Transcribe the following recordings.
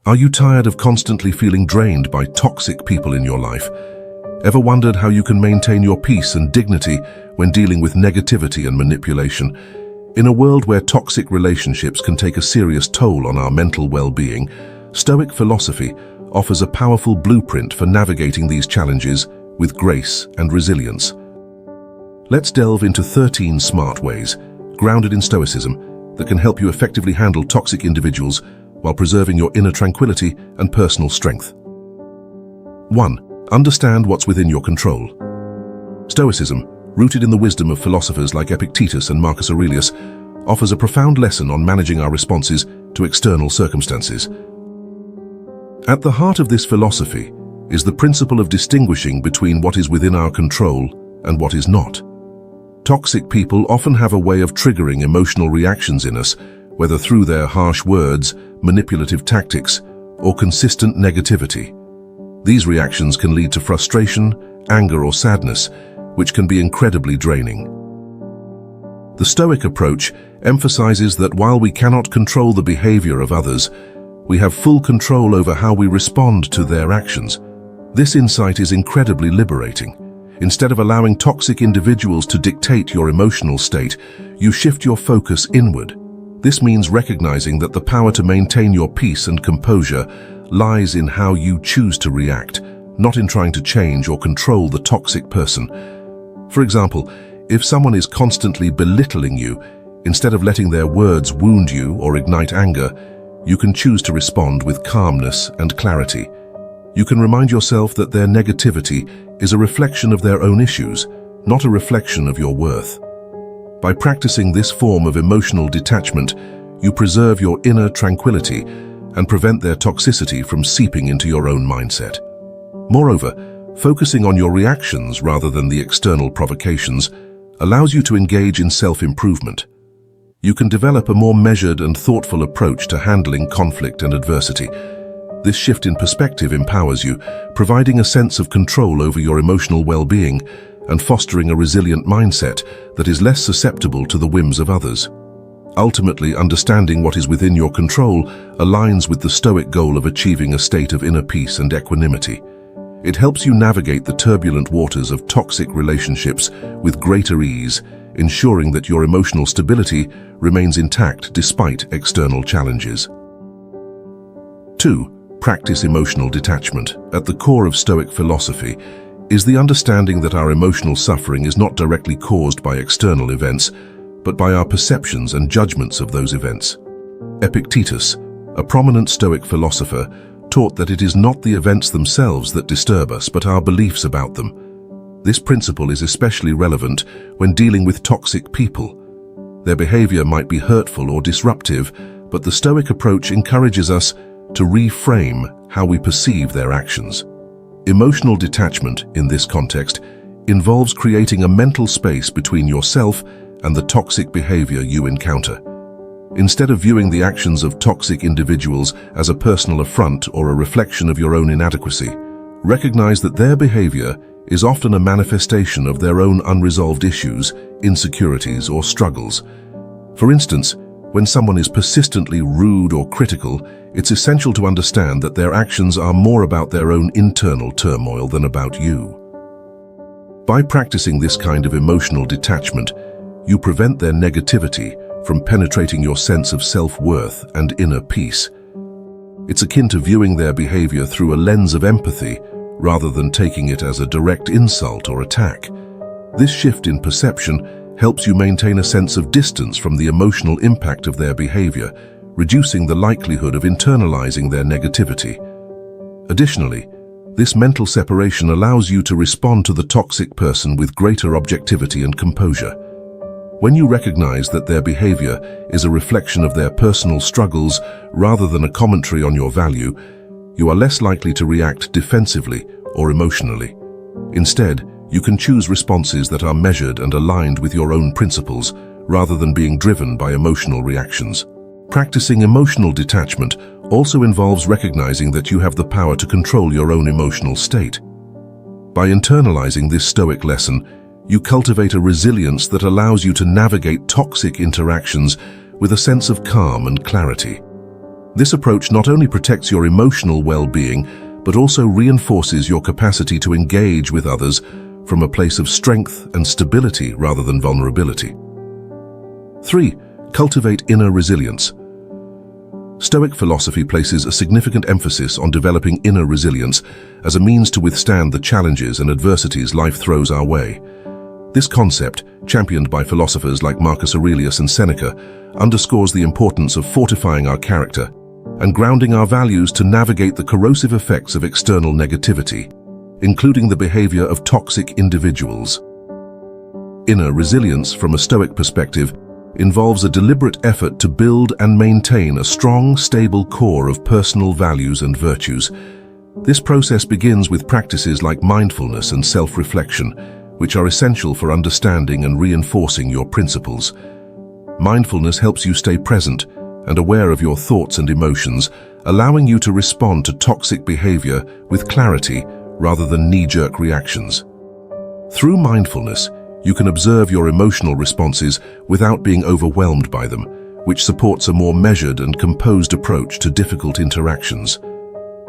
Are you tired of constantly feeling drained by toxic people in your life? Ever wondered how you can maintain your peace and dignity when dealing with negativity and manipulation? In a world where toxic relationships can take a serious toll on our mental well-being, Stoic philosophy offers a powerful blueprint for navigating these challenges with grace and resilience. Let's delve into 13 smart ways, grounded in Stoicism, that can help you effectively handle toxic individuals while preserving your inner tranquility and personal strength. 1. Understand what's within your control. Stoicism, rooted in the wisdom of philosophers like Epictetus and Marcus Aurelius, offers a profound lesson on managing our responses to external circumstances. At the heart of this philosophy is the principle of distinguishing between what is within our control and what is not. Toxic people often have a way of triggering emotional reactions in us, whether through their harsh words, manipulative tactics, or consistent negativity. These reactions can lead to frustration, anger, or sadness, which can be incredibly draining. The Stoic approach emphasizes that while we cannot control the behavior of others, we have full control over how we respond to their actions. This insight is incredibly liberating. Instead of allowing toxic individuals to dictate your emotional state, you shift your focus inward. This means recognizing that the power to maintain your peace and composure lies in how you choose to react, not in trying to change or control the toxic person. For example, if someone is constantly belittling you, instead of letting their words wound you or ignite anger, you can choose to respond with calmness and clarity. You can remind yourself that their negativity is a reflection of their own issues, not a reflection of your worth. By practicing this form of emotional detachment, you preserve your inner tranquility and prevent their toxicity from seeping into your own mindset. Moreover, focusing on your reactions rather than the external provocations allows you to engage in self-improvement. You can develop a more measured and thoughtful approach to handling conflict and adversity. This shift in perspective empowers you, providing a sense of control over your emotional well-being and fostering a resilient mindset that is less susceptible to the whims of others. Ultimately, understanding what is within your control aligns with the Stoic goal of achieving a state of inner peace and equanimity. It helps you navigate the turbulent waters of toxic relationships with greater ease, ensuring that your emotional stability remains intact despite external challenges. 2. Practice emotional detachment. At the core of Stoic philosophy is the understanding that our emotional suffering is not directly caused by external events, but by our perceptions and judgments of those events. Epictetus, a prominent Stoic philosopher, taught that it is not the events themselves that disturb us, but our beliefs about them. This principle is especially relevant when dealing with toxic people. Their behavior might be hurtful or disruptive, but the Stoic approach encourages us to reframe how we perceive their actions. Emotional detachment, in this context, involves creating a mental space between yourself and the toxic behavior you encounter. Instead of viewing the actions of toxic individuals as a personal affront or a reflection of your own inadequacy, recognize that their behavior is often a manifestation of their own unresolved issues, insecurities, or struggles. For instance, when someone is persistently rude or critical, it's essential to understand that their actions are more about their own internal turmoil than about you. By practicing this kind of emotional detachment, you prevent their negativity from penetrating your sense of self-worth and inner peace. It's akin to viewing their behavior through a lens of empathy rather than taking it as a direct insult or attack. This shift in perception helps you maintain a sense of distance from the emotional impact of their behavior, reducing the likelihood of internalizing their negativity. Additionally, this mental separation allows you to respond to the toxic person with greater objectivity and composure. When you recognize that their behavior is a reflection of their personal struggles rather than a commentary on your value, you are less likely to react defensively or emotionally. Instead, you can choose responses that are measured and aligned with your own principles rather than being driven by emotional reactions. Practicing emotional detachment also involves recognizing that you have the power to control your own emotional state. By internalizing this Stoic lesson, you cultivate a resilience that allows you to navigate toxic interactions with a sense of calm and clarity. This approach not only protects your emotional well-being, but also reinforces your capacity to engage with others from a place of strength and stability rather than vulnerability. 3. Cultivate inner resilience. Stoic philosophy places a significant emphasis on developing inner resilience as a means to withstand the challenges and adversities life throws our way. This concept, championed by philosophers like Marcus Aurelius and Seneca, underscores the importance of fortifying our character and grounding our values to navigate the corrosive effects of external negativity, including the behavior of toxic individuals. Inner resilience, from a Stoic perspective, involves a deliberate effort to build and maintain a strong, stable core of personal values and virtues. This process begins with practices like mindfulness and self-reflection, which are essential for understanding and reinforcing your principles. Mindfulness helps you stay present and aware of your thoughts and emotions, allowing you to respond to toxic behavior with clarity rather than knee-jerk reactions. Through mindfulness, you can observe your emotional responses without being overwhelmed by them, which supports a more measured and composed approach to difficult interactions.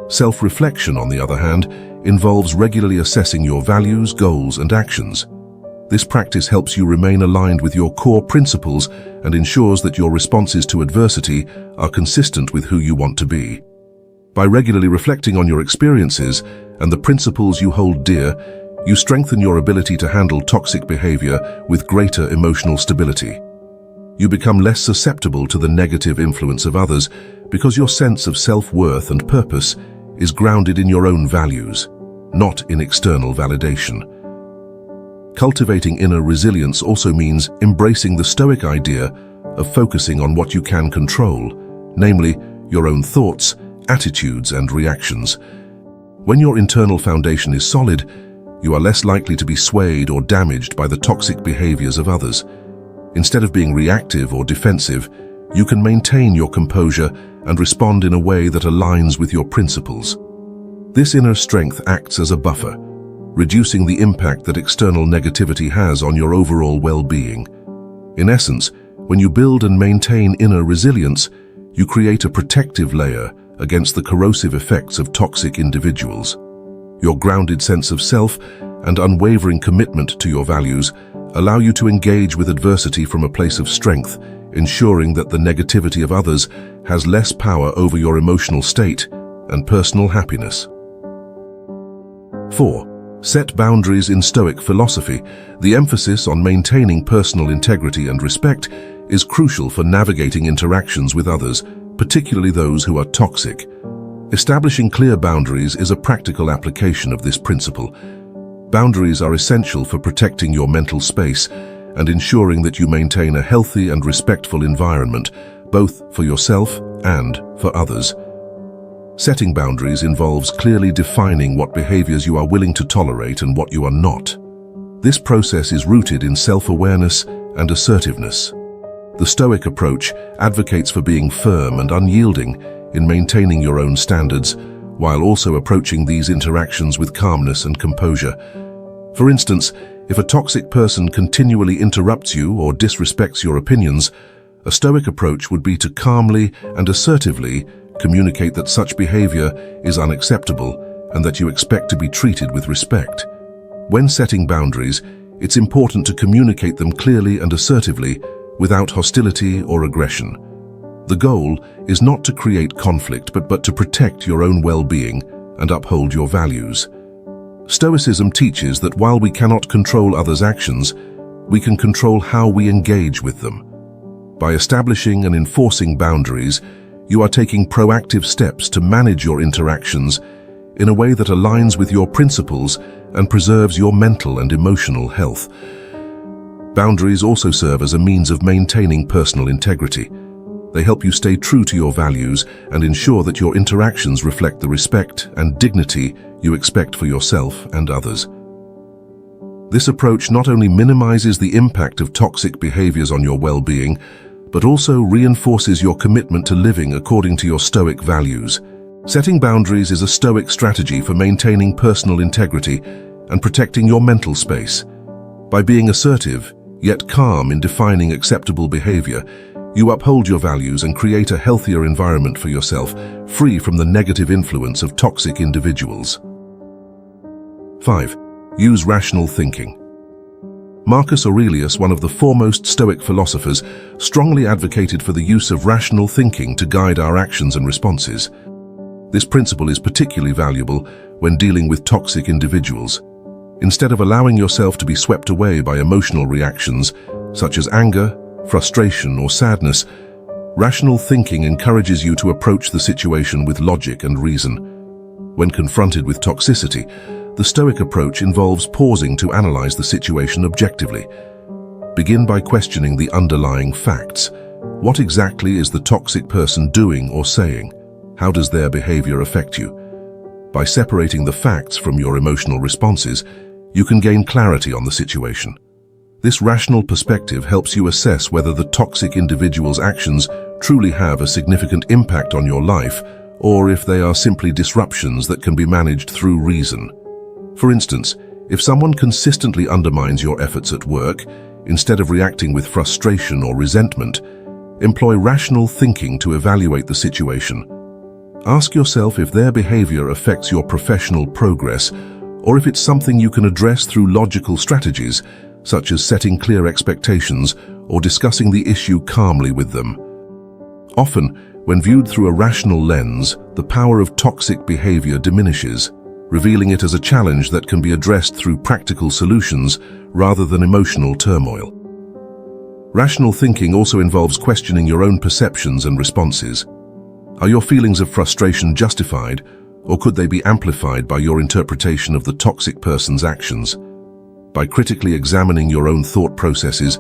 Self-reflection, on the other hand, involves regularly assessing your values, goals, and actions. This practice helps you remain aligned with your core principles and ensures that your responses to adversity are consistent with who you want to be. By regularly reflecting on your experiences and the principles you hold dear, you strengthen your ability to handle toxic behavior with greater emotional stability. You become less susceptible to the negative influence of others because your sense of self-worth and purpose is grounded in your own values, not in external validation. Cultivating inner resilience also means embracing the Stoic idea of focusing on what you can control, namely your own thoughts, attitudes, and reactions. When your internal foundation is solid, you are less likely to be swayed or damaged by the toxic behaviors of others. Instead of being reactive or defensive, you can maintain your composure and respond in a way that aligns with your principles. This inner strength acts as a buffer, reducing the impact that external negativity has on your overall well-being. In essence, when you build and maintain inner resilience, you create a protective layer against the corrosive effects of toxic individuals. Your grounded sense of self and unwavering commitment to your values allow you to engage with adversity from a place of strength, ensuring that the negativity of others has less power over your emotional state and personal happiness. 4. Set boundaries. In Stoic philosophy, the emphasis on maintaining personal integrity and respect is crucial for navigating interactions with others, particularly those who are toxic. Establishing clear boundaries is a practical application of this principle. Boundaries are essential for protecting your mental space and ensuring that you maintain a healthy and respectful environment, both for yourself and for others. Setting boundaries involves clearly defining what behaviors you are willing to tolerate and what you are not. This process is rooted in self-awareness and assertiveness. The Stoic approach advocates for being firm and unyielding in maintaining your own standards, while also approaching these interactions with calmness and composure. For instance, if a toxic person continually interrupts you or disrespects your opinions, a Stoic approach would be to calmly and assertively communicate that such behavior is unacceptable and that you expect to be treated with respect. When setting boundaries, it's important to communicate them clearly and assertively without hostility or aggression. The goal is not to create conflict, but to protect your own well-being and uphold your values. Stoicism teaches that while we cannot control others' actions, we can control how we engage with them. By establishing and enforcing boundaries, you are taking proactive steps to manage your interactions in a way that aligns with your principles and preserves your mental and emotional health. Boundaries also serve as a means of maintaining personal integrity. They help you stay true to your values and ensure that your interactions reflect the respect and dignity you expect for yourself and others. This approach not only minimizes the impact of toxic behaviors on your well-being, but also reinforces your commitment to living according to your Stoic values. Setting boundaries is a Stoic strategy for maintaining personal integrity and protecting your mental space. By being assertive, yet calm in defining acceptable behavior, You uphold your values and create a healthier environment for yourself, free from the negative influence of toxic individuals. 5. Use rational thinking. Marcus Aurelius, one of the foremost Stoic philosophers, strongly advocated for the use of rational thinking to guide our actions and responses. This principle is particularly valuable when dealing with toxic individuals. Instead of allowing yourself to be swept away by emotional reactions, such as anger, frustration, or sadness, rational thinking encourages you to approach the situation with logic and reason. When confronted with toxicity, the Stoic approach involves pausing to analyze the situation objectively. Begin by questioning the underlying facts. What exactly is the toxic person doing or saying? How does their behavior affect you? By separating the facts from your emotional responses, you can gain clarity on the situation. This rational perspective helps you assess whether the toxic individual's actions truly have a significant impact on your life, or if they are simply disruptions that can be managed through reason. For instance, if someone consistently undermines your efforts at work, instead of reacting with frustration or resentment, employ rational thinking to evaluate the situation. Ask yourself if their behavior affects your professional progress, or if it's something you can address through logical strategies, such as setting clear expectations or discussing the issue calmly with them. Often, when viewed through a rational lens, the power of toxic behavior diminishes, revealing it as a challenge that can be addressed through practical solutions rather than emotional turmoil. Rational thinking also involves questioning your own perceptions and responses. Are your feelings of frustration justified, or could they be amplified by your interpretation of the toxic person's actions? By critically examining your own thought processes,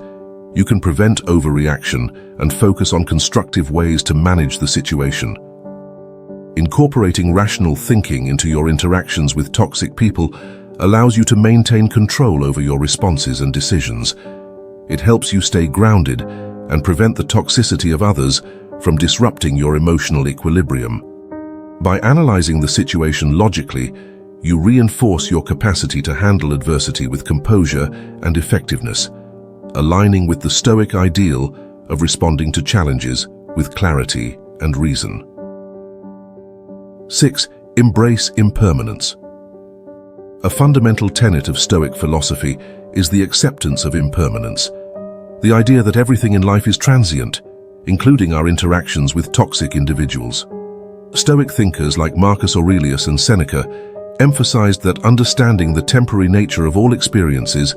you can prevent overreaction and focus on constructive ways to manage the situation. Incorporating rational thinking into your interactions with toxic people allows you to maintain control over your responses and decisions. It helps you stay grounded and prevent the toxicity of others from disrupting your emotional equilibrium. By analyzing the situation logically, you reinforce your capacity to handle adversity with composure and effectiveness, aligning with the Stoic ideal of responding to challenges with clarity and reason. 6. Embrace impermanence. A fundamental tenet of Stoic philosophy is the acceptance of impermanence, the idea that everything in life is transient, including our interactions with toxic individuals. Stoic thinkers like Marcus Aurelius and Seneca emphasized that understanding the temporary nature of all experiences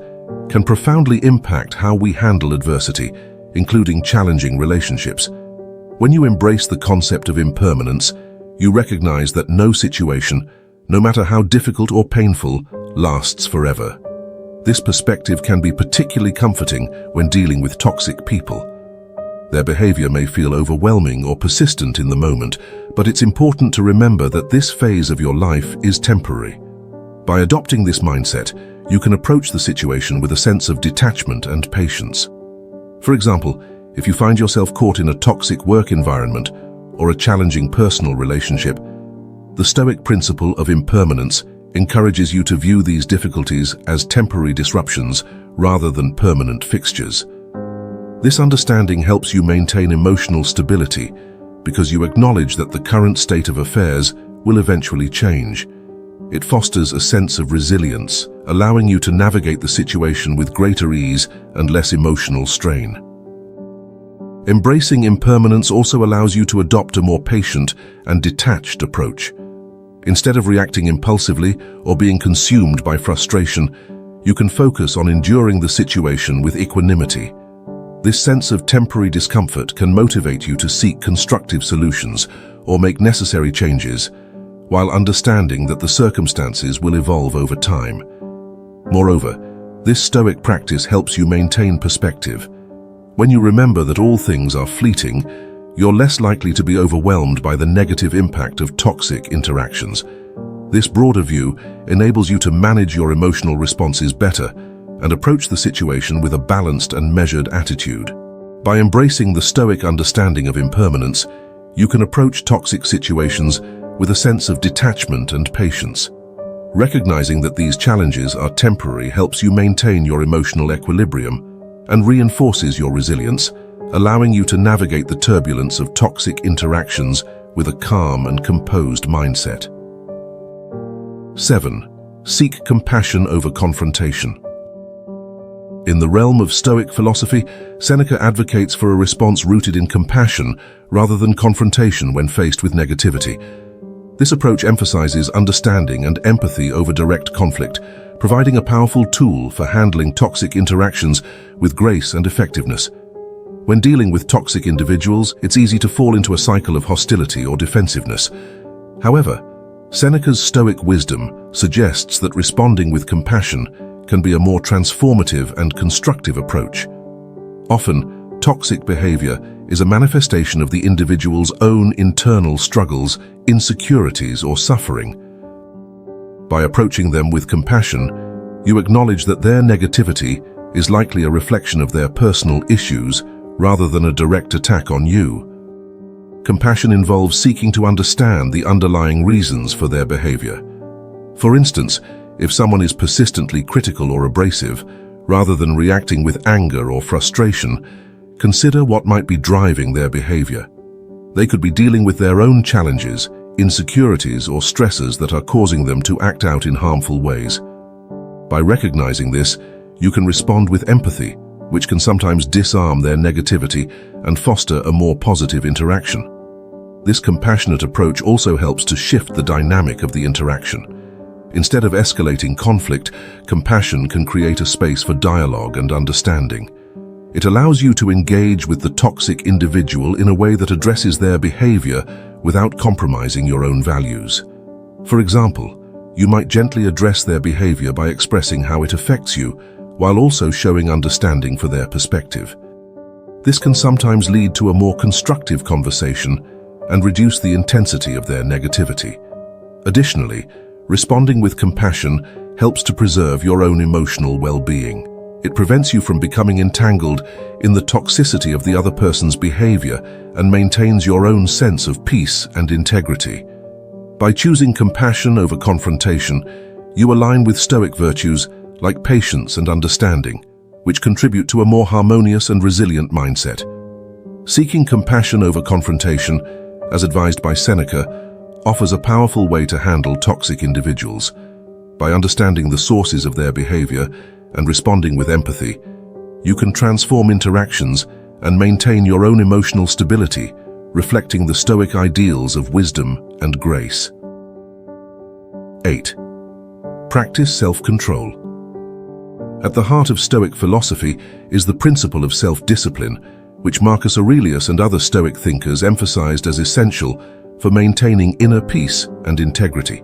can profoundly impact how we handle adversity, including challenging relationships. When you embrace the concept of impermanence, you recognize that no situation, no matter how difficult or painful, lasts forever. This perspective can be particularly comforting when dealing with toxic people. Their behavior may feel overwhelming or persistent in the moment, but it's important to remember that this phase of your life is temporary. By adopting this mindset, you can approach the situation with a sense of detachment and patience. For example, if you find yourself caught in a toxic work environment or a challenging personal relationship, the Stoic principle of impermanence encourages you to view these difficulties as temporary disruptions rather than permanent fixtures. This understanding helps you maintain emotional stability because you acknowledge that the current state of affairs will eventually change. It fosters a sense of resilience, allowing you to navigate the situation with greater ease and less emotional strain. Embracing impermanence also allows you to adopt a more patient and detached approach. Instead of reacting impulsively or being consumed by frustration, you can focus on enduring the situation with equanimity. This sense of temporary discomfort can motivate you to seek constructive solutions or make necessary changes, while understanding that the circumstances will evolve over time. Moreover, this Stoic practice helps you maintain perspective. When you remember that all things are fleeting, you're less likely to be overwhelmed by the negative impact of toxic interactions. This broader view enables you to manage your emotional responses better and approach the situation with a balanced and measured attitude. By embracing the Stoic understanding of impermanence, you can approach toxic situations with a sense of detachment and patience. Recognizing that these challenges are temporary helps you maintain your emotional equilibrium and reinforces your resilience, allowing you to navigate the turbulence of toxic interactions with a calm and composed mindset. 7. Seek compassion over confrontation. In the realm of Stoic philosophy, Seneca advocates for a response rooted in compassion rather than confrontation when faced with negativity. This approach emphasizes understanding and empathy over direct conflict, providing a powerful tool for handling toxic interactions with grace and effectiveness. When dealing with toxic individuals, it's easy to fall into a cycle of hostility or defensiveness. However, Seneca's Stoic wisdom suggests that responding with compassion can be a more transformative and constructive approach. Often, toxic behavior is a manifestation of the individual's own internal struggles, insecurities, or suffering. By approaching them with compassion, you acknowledge that their negativity is likely a reflection of their personal issues rather than a direct attack on you. Compassion involves seeking to understand the underlying reasons for their behavior. For instance, if someone is persistently critical or abrasive, rather than reacting with anger or frustration, consider what might be driving their behavior. They could be dealing with their own challenges, insecurities, or stresses that are causing them to act out in harmful ways. By recognizing this, you can respond with empathy, which can sometimes disarm their negativity and foster a more positive interaction. This compassionate approach also helps to shift the dynamic of the interaction. Instead of escalating conflict, compassion can create a space for dialogue and understanding. It allows you to engage with the toxic individual in a way that addresses their behavior without compromising your own values. For example, you might gently address their behavior by expressing how it affects you, while also showing understanding for their perspective. This can sometimes lead to a more constructive conversation and reduce the intensity of their negativity. Additionally, responding with compassion helps to preserve your own emotional well-being. It prevents you from becoming entangled in the toxicity of the other person's behavior and maintains your own sense of peace and integrity. By choosing compassion over confrontation, you align with Stoic virtues like patience and understanding, which contribute to a more harmonious and resilient mindset. Seeking compassion over confrontation, as advised by Seneca, offers a powerful way to handle toxic individuals. By understanding the sources of their behavior and responding with empathy, you can transform interactions and maintain your own emotional stability, reflecting the Stoic ideals of wisdom and grace. 8. Practice self-control. At the heart of Stoic philosophy is the principle of self-discipline, which Marcus Aurelius and other Stoic thinkers emphasized as essential for maintaining inner peace and integrity.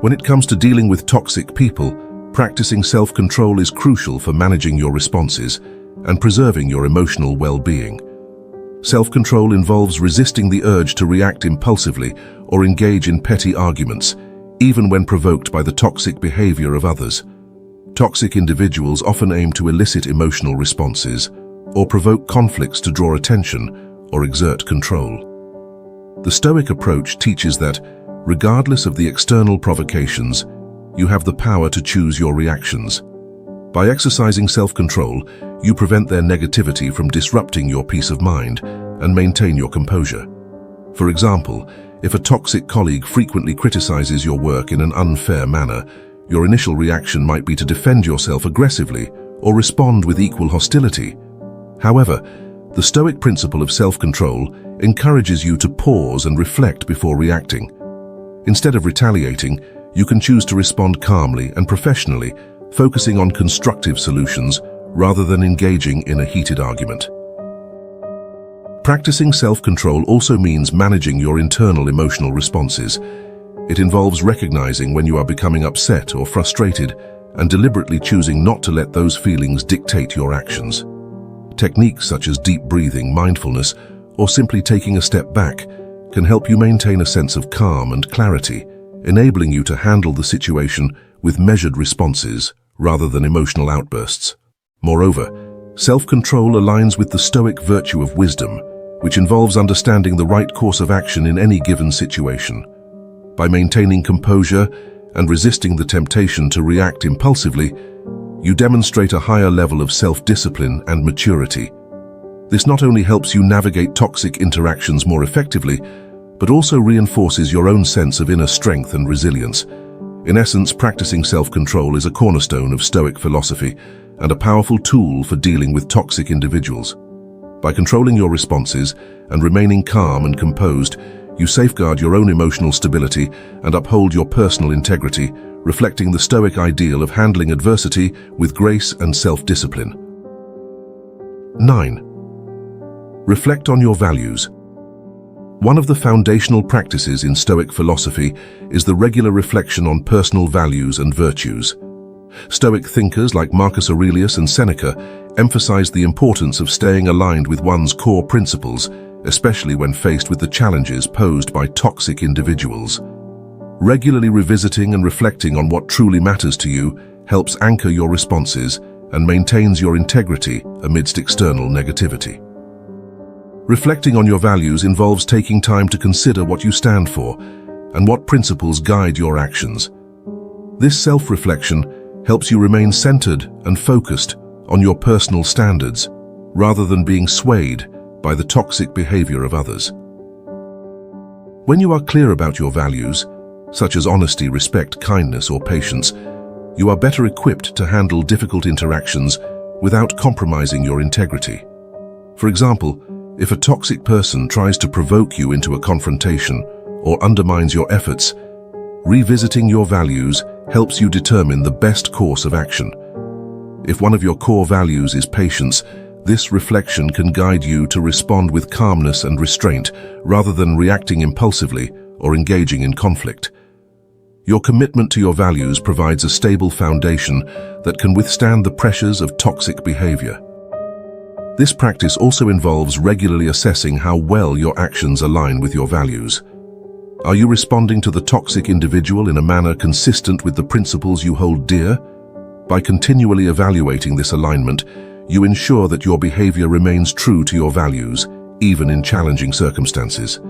When it comes to dealing with toxic people, practicing self-control is crucial for managing your responses and preserving your emotional well-being. Self-control involves resisting the urge to react impulsively or engage in petty arguments, even when provoked by the toxic behavior of others. Toxic individuals often aim to elicit emotional responses or provoke conflicts to draw attention or exert control. The Stoic approach teaches that, regardless of the external provocations, you have the power to choose your reactions. By exercising self-control, you prevent their negativity from disrupting your peace of mind and maintain your composure. For example, if a toxic colleague frequently criticizes your work in an unfair manner, your initial reaction might be to defend yourself aggressively or respond with equal hostility. However, the Stoic principle of self-control encourages you to pause and reflect before reacting. Instead of retaliating, you can choose to respond calmly and professionally, focusing on constructive solutions rather than engaging in a heated argument. Practicing self-control also means managing your internal emotional responses. It involves recognizing when you are becoming upset or frustrated and deliberately choosing not to let those feelings dictate your actions. Techniques such as deep breathing, mindfulness, or simply taking a step back can help you maintain a sense of calm and clarity, enabling you to handle the situation with measured responses rather than emotional outbursts. Moreover, self-control aligns with the Stoic virtue of wisdom, which involves understanding the right course of action in any given situation. By maintaining composure and resisting the temptation to react impulsively, you demonstrate a higher level of self-discipline and maturity. This not only helps you navigate toxic interactions more effectively, but also reinforces your own sense of inner strength and resilience. In essence, practicing self-control is a cornerstone of Stoic philosophy and a powerful tool for dealing with toxic individuals. By controlling your responses and remaining calm and composed, you safeguard your own emotional stability and uphold your personal integrity, reflecting the Stoic ideal of handling adversity with grace and self-discipline. 9. Reflect on your values. One of the foundational practices in Stoic philosophy is the regular reflection on personal values and virtues. Stoic thinkers like Marcus Aurelius and Seneca emphasize the importance of staying aligned with one's core principles, especially when faced with the challenges posed by toxic individuals. Regularly revisiting and reflecting on what truly matters to you helps anchor your responses and maintains your integrity amidst external negativity. Reflecting on your values involves taking time to consider what you stand for and what principles guide your actions. This self-reflection helps you remain centered and focused on your personal standards, rather than being swayed by the toxic behavior of others. When you are clear about your values, such as honesty, respect, kindness, or patience, you are better equipped to handle difficult interactions without compromising your integrity. For example, if a toxic person tries to provoke you into a confrontation or undermines your efforts, revisiting your values helps you determine the best course of action. If one of your core values is patience, this reflection can guide you to respond with calmness and restraint rather than reacting impulsively or engaging in conflict. Your commitment to your values provides a stable foundation that can withstand the pressures of toxic behavior. This practice also involves regularly assessing how well your actions align with your values. Are you responding to the toxic individual in a manner consistent with the principles you hold dear? By continually evaluating this alignment, you ensure that your behavior remains true to your values, even in challenging circumstances.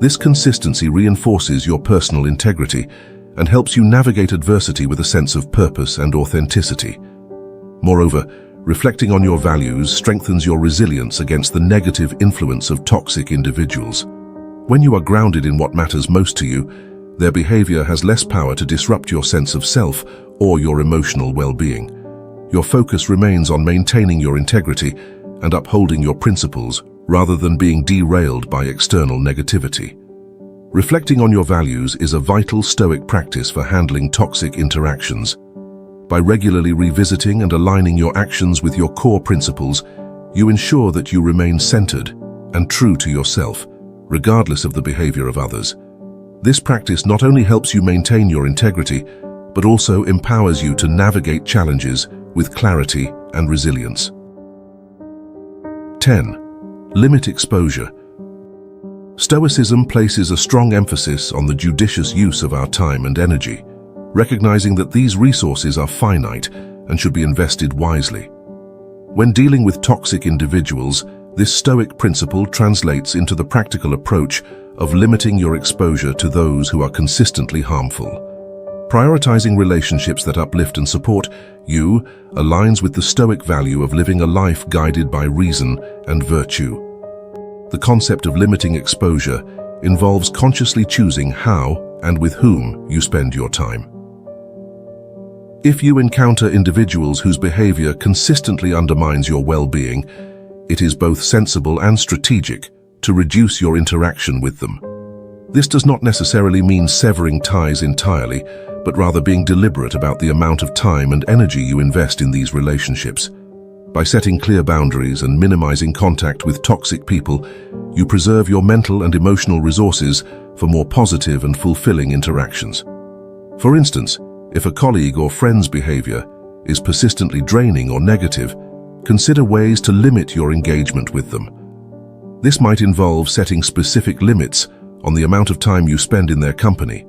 This consistency reinforces your personal integrity and helps you navigate adversity with a sense of purpose and authenticity. Moreover, reflecting on your values strengthens your resilience against the negative influence of toxic individuals. When you are grounded in what matters most to you, their behavior has less power to disrupt your sense of self or your emotional well-being. Your focus remains on maintaining your integrity and upholding your principles rather than being derailed by external negativity. Reflecting on your values is a vital Stoic practice for handling toxic interactions. By regularly revisiting and aligning your actions with your core principles, you ensure that you remain centered and true to yourself, regardless of the behavior of others. This practice not only helps you maintain your integrity, but also empowers you to navigate challenges with clarity and resilience. 10. Limit exposure. Stoicism places a strong emphasis on the judicious use of our time and energy, recognizing that these resources are finite and should be invested wisely. When dealing with toxic individuals, this Stoic principle translates into the practical approach of limiting your exposure to those who are consistently harmful. Prioritizing relationships that uplift and support you aligns with the Stoic value of living a life guided by reason and virtue. The concept of limiting exposure involves consciously choosing how and with whom you spend your time. If you encounter individuals whose behavior consistently undermines your well-being, it is both sensible and strategic to reduce your interaction with them. This does not necessarily mean severing ties entirely, but rather being deliberate about the amount of time and energy you invest in these relationships. By setting clear boundaries and minimizing contact with toxic people, you preserve your mental and emotional resources for more positive and fulfilling interactions. For instance, if a colleague or friend's behavior is persistently draining or negative, consider ways to limit your engagement with them. This might involve setting specific limits on the amount of time you spend in their company,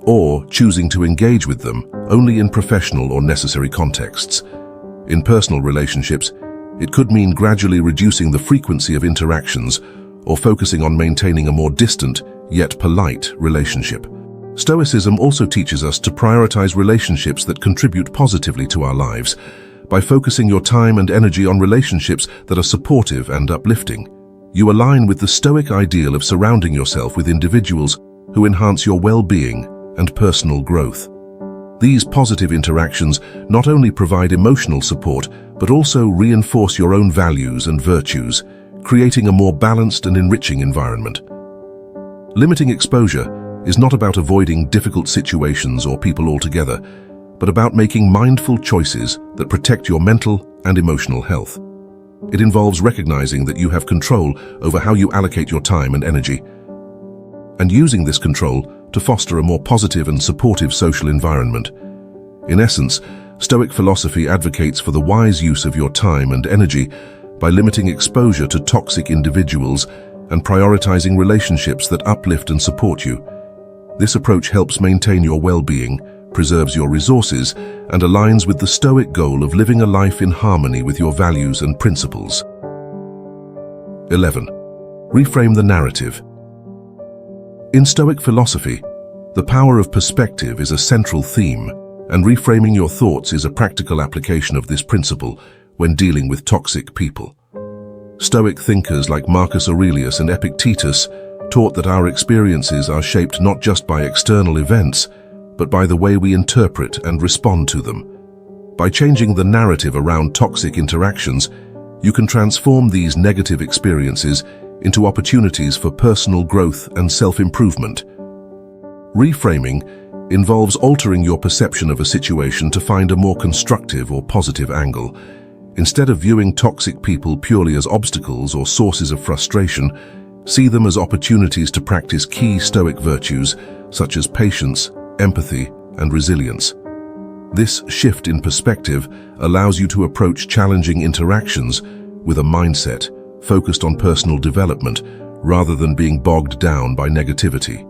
or choosing to engage with them only in professional or necessary contexts. In personal relationships, it could mean gradually reducing the frequency of interactions or focusing on maintaining a more distant, yet polite relationship. Stoicism also teaches us to prioritize relationships that contribute positively to our lives. by focusing your time and energy on relationships that are supportive and uplifting. You align with the Stoic ideal of surrounding yourself with individuals who enhance your well-being and personal growth. These positive interactions not only provide emotional support, but also reinforce your own values and virtues, creating a more balanced and enriching environment. Limiting exposure is not about avoiding difficult situations or people altogether, but about making mindful choices that protect your mental and emotional health. It involves recognizing that you have control over how you allocate your time and energy, and using this control to foster a more positive and supportive social environment. In essence, Stoic philosophy advocates for the wise use of your time and energy by limiting exposure to toxic individuals and prioritizing relationships that uplift and support you. This approach helps maintain your well-being, preserves your resources, and aligns with the Stoic goal of living a life in harmony with your values and principles. 11. Reframe the narrative. In Stoic philosophy, the power of perspective is a central theme, and reframing your thoughts is a practical application of this principle when dealing with toxic people. Stoic thinkers like Marcus Aurelius and Epictetus taught that our experiences are shaped not just by external events, but by the way we interpret and respond to them. By changing the narrative around toxic interactions, you can transform these negative experiences into opportunities for personal growth and self-improvement. Reframing involves altering your perception of a situation to find a more constructive or positive angle. Instead of viewing toxic people purely as obstacles or sources of frustration, see them as opportunities to practice key Stoic virtues such as patience, empathy, and resilience. This shift in perspective allows you to approach challenging interactions with a mindset focused on personal development rather than being bogged down by negativity.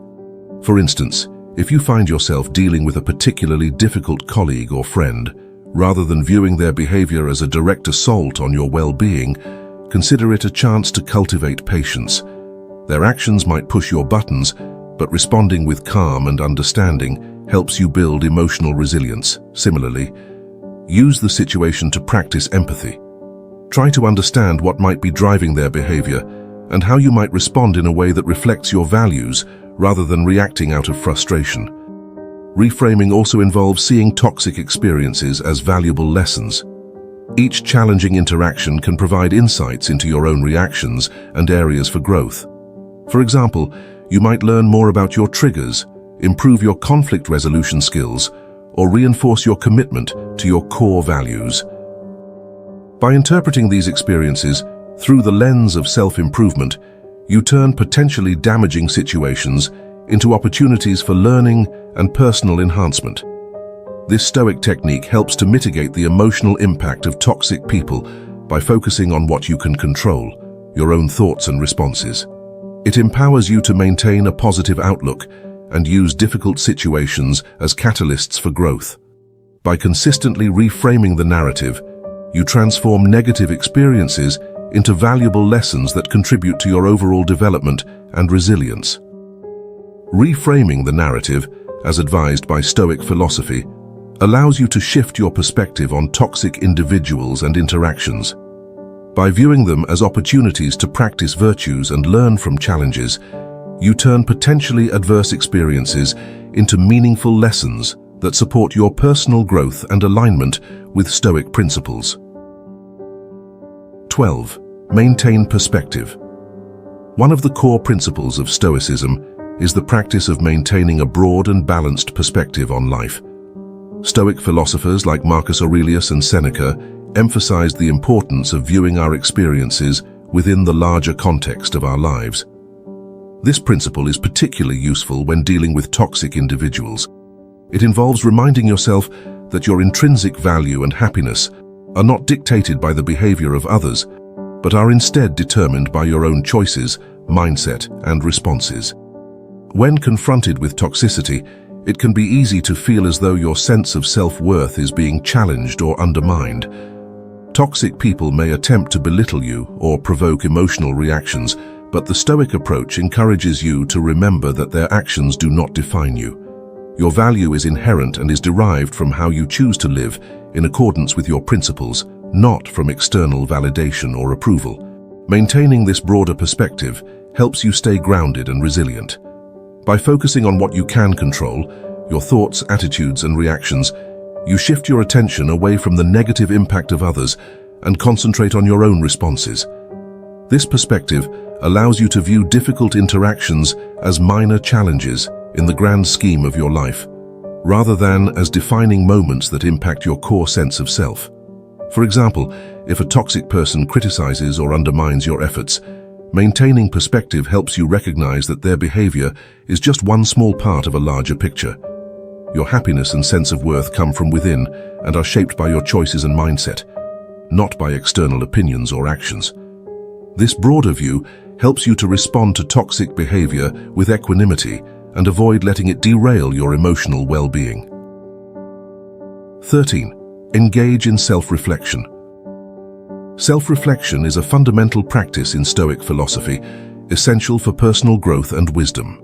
For instance, if you find yourself dealing with a particularly difficult colleague or friend, rather than viewing their behavior as a direct assault on your well-being, consider it a chance to cultivate patience. Their actions might push your buttons, but responding with calm and understanding helps you build emotional resilience. Similarly, use the situation to practice empathy. Try to understand what might be driving their behavior and how you might respond in a way that reflects your values rather than reacting out of frustration. Reframing also involves seeing toxic experiences as valuable lessons. Each challenging interaction can provide insights into your own reactions and areas for growth. For example, you might learn more about your triggers, improve your conflict resolution skills, or reinforce your commitment to your core values. By interpreting these experiences through the lens of self-improvement, you turn potentially damaging situations into opportunities for learning and personal enhancement. This Stoic technique helps to mitigate the emotional impact of toxic people by focusing on what you can control, your own thoughts and responses. It empowers you to maintain a positive outlook and use difficult situations as catalysts for growth. By consistently reframing the narrative, you transform negative experiences into valuable lessons that contribute to your overall development and resilience. Reframing the narrative, as advised by Stoic philosophy, allows you to shift your perspective on toxic individuals and interactions. By viewing them as opportunities to practice virtues and learn from challenges, you turn potentially adverse experiences into meaningful lessons that support your personal growth and alignment with Stoic principles. 12. Maintain perspective. One of the core principles of Stoicism is the practice of maintaining a broad and balanced perspective on life. Stoic philosophers like Marcus Aurelius and Seneca emphasized the importance of viewing our experiences within the larger context of our lives. This principle is particularly useful when dealing with toxic individuals. It involves reminding yourself that your intrinsic value and happiness are not dictated by the behavior of others, but are instead determined by your own choices, mindset, and responses. When confronted with toxicity, it can be easy to feel as though your sense of self-worth is being challenged or undermined. Toxic people may attempt to belittle you or provoke emotional reactions, but the Stoic approach encourages you to remember that their actions do not define you. Your value is inherent and is derived from how you choose to live in accordance with your principles, not from external validation or approval. Maintaining this broader perspective helps you stay grounded and resilient. By focusing on what you can control, your thoughts, attitudes, and reactions, you shift your attention away from the negative impact of others and concentrate on your own responses. This perspective allows you to view difficult interactions as minor challenges in the grand scheme of your life, rather than as defining moments that impact your core sense of self. For example, if a toxic person criticizes or undermines your efforts, maintaining perspective helps you recognize that their behavior is just one small part of a larger picture. Your happiness and sense of worth come from within and are shaped by your choices and mindset, not by external opinions or actions. This broader view helps you to respond to toxic behavior with equanimity and avoid letting it derail your emotional well-being. 13. Engage in self-reflection. Self-reflection is a fundamental practice in Stoic philosophy, essential for personal growth and wisdom.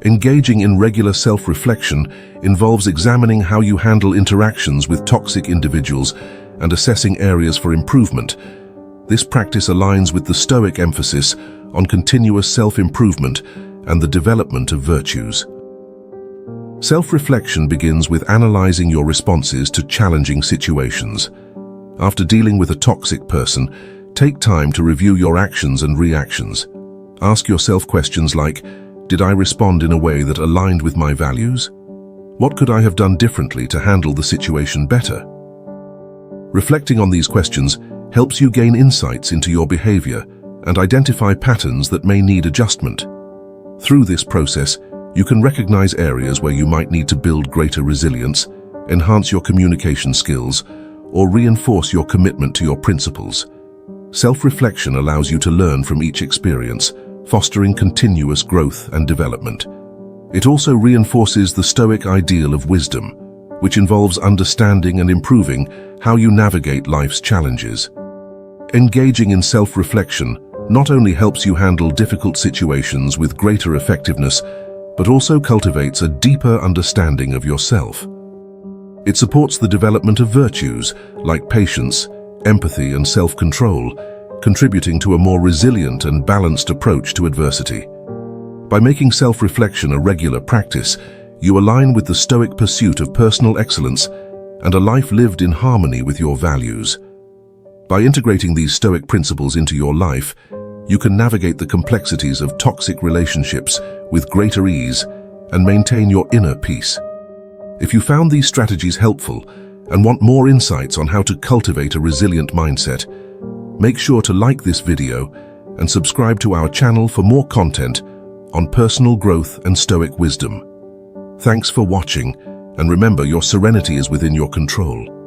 Engaging in regular self-reflection involves examining how you handle interactions with toxic individuals and assessing areas for improvement. This practice aligns with the Stoic emphasis on continuous self-improvement and the development of virtues. Self-reflection begins with analyzing your responses to challenging situations. After dealing with a toxic person, take time to review your actions and reactions. Ask yourself questions like, did I respond in a way that aligned with my values? What could I have done differently to handle the situation better? Reflecting on these questions helps you gain insights into your behavior and identify patterns that may need adjustment. Through this process, you can recognize areas where you might need to build greater resilience, enhance your communication skills, or reinforce your commitment to your principles. Self-reflection allows you to learn from each experience, fostering continuous growth and development. It also reinforces the Stoic ideal of wisdom, which involves understanding and improving how you navigate life's challenges. Engaging in self-reflection not only helps you handle difficult situations with greater effectiveness, but also cultivates a deeper understanding of yourself. It supports the development of virtues like patience, empathy, and self-control, contributing to a more resilient and balanced approach to adversity. By making self-reflection a regular practice, you align with the Stoic pursuit of personal excellence and a life lived in harmony with your values. By integrating these Stoic principles into your life, you can navigate the complexities of toxic relationships with greater ease and maintain your inner peace. If you found these strategies helpful and want more insights on how to cultivate a resilient mindset, make sure to like this video and subscribe to our channel for more content on personal growth and Stoic wisdom. Thanks for watching, and remember, your serenity is within your control.